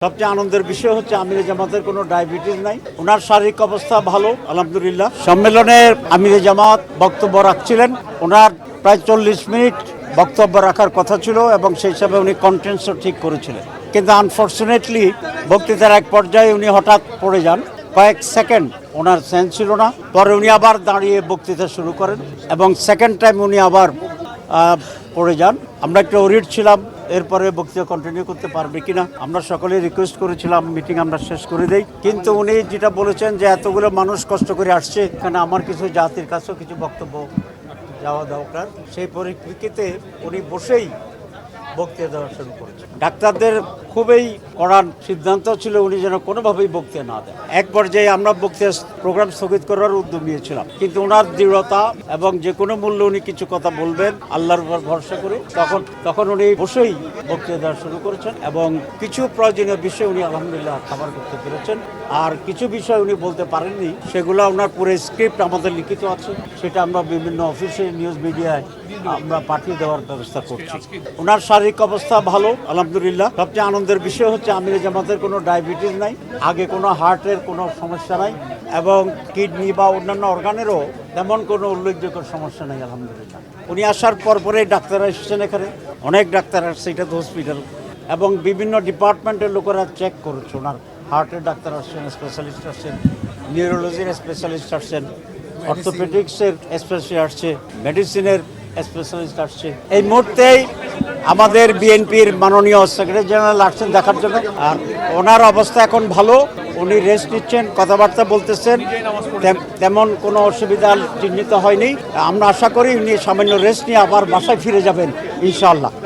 সবচেয়ে আনন্দের বিষয় হচ্ছে আমিরে জামাতের কোনো ডায়াবেটিস নাই, ওনার শারীরিক অবস্থা ভালো আলহামদুলিল্লাহ। সম্মেলনে আমিরে জামাত বক্তব্য রাখছিলেন, ওনার প্রায় 40 মিনিট বক্তব্য রাখার কথা ছিল এবং সেই হিসাবে উনি কন্টেন্টসও ঠিক করেছিলেন, কিন্তু আনফর্চুনেটলি বক্তৃতার এক পর্যায়ে উনি হঠাৎ পড়ে যান। কয়েক সেকেন্ড ওনার সেন্স ছিল না, পরে উনি আবার দাঁড়িয়ে বক্তৃতা শুরু করেন এবং সেকেন্ড টাইম উনি আবার পড়ে যান। আমরা একটু ওরিড ছিলাম এরপরে বক্তৃতা কন্টিনিউ করতে পারবে কিনা। আমরা সকলে রিকোয়েস্ট করেছিলাম মিটিং আমরা শেষ করে দেই, কিন্তু উনি যেটা বলেছেন যে এতগুলো মানুষ কষ্ট করে আসছে, এখানে আমার কিছু জাতির কাছেও কিছু বক্তব্য যাওয়া দরকার। সেই পরিপ্রেক্ষিতে উনি বসেই বক্তৃতা দেওয়া শুরু করেছেন। ডাক্তারদের খুবই কড়া সিদ্ধান্ত ছিল উনি যেন কোনোভাবেই বক্তৃতা না দেন। এক পর্যায়ে আমরা বক্তৃতা প্রোগ্রাম স্থগিত করার উদ্যোগ নিয়েছিলাম, কিন্তু ওনার দৃঢ়তা এবং যে কোনো মূল্যে উনি কিছু কথা বলবেন আল্লাহর উপর ভরসা করে তখন উনি বসেই বক্তৃতা দেওয়া শুরু করেছেন এবং কিছু প্রয়োজনীয় বিষয় উনি আলহামদুলিল্লাহ খাবার করতে পেরেছেন। আর কিছু বিষয় উনি বলতে পারেননি, সেগুলো ওনার পুরো স্ক্রিপ্ট আমাদের লিখিত আছে, সেটা আমরা বিভিন্ন অফিসে নিউজ মিডিয়ায় আমরা পাঠিয়ে দেওয়ার ব্যবস্থা করছি। ওনার শারীরিক অবস্থা ভালো আলহামদুলিল্লাহ। সবচেয়ে আনন্দের বিষয় হচ্ছে আমিরে জামাতের কোনো ডায়াবেটিস নাই, আগে কোনো হার্টের কোনো সমস্যা নাই এবং কিডনি বা অন্যান্য অর্গানেরও তেমন কোনো উল্লেখযোগ্য সমস্যা নেই আলহামদুলিল্লাহ। উনি আসার পরে ডাক্তাররা এসেছেন, এখানে অনেক ডাক্তার আসছে, এটা তো হসপিটাল, এবং বিভিন্ন ডিপার্টমেন্টের লোকেরা চেক করেছে। ওনার হার্টের ডাক্তার আসছেন, স্পেশালিস্ট আসছেন, নিউরোলজির স্পেশালিস্ট আসছেন, অর্থোপেডিক্সের স্পেশালিস্ট আসছে, মেডিসিনের স্পেশালিস্ট আসছে। এই মুহূর্তেই আমাদের বিএনপির মাননীয় সেক্রেটারি জেনারেল আসছেন দেখার জন্য, আর ওনার অবস্থা এখন ভালো, উনি রেস্ট নিচ্ছেন, কথাবার্তা বলতেছেন, তেমন কোনো অসুবিধা চিহ্নিত হয়নি। আমরা আশা করি উনি সামান্য রেস্ট নিয়ে আবার বাসায় ফিরে যাবেন ইনশাআল্লাহ।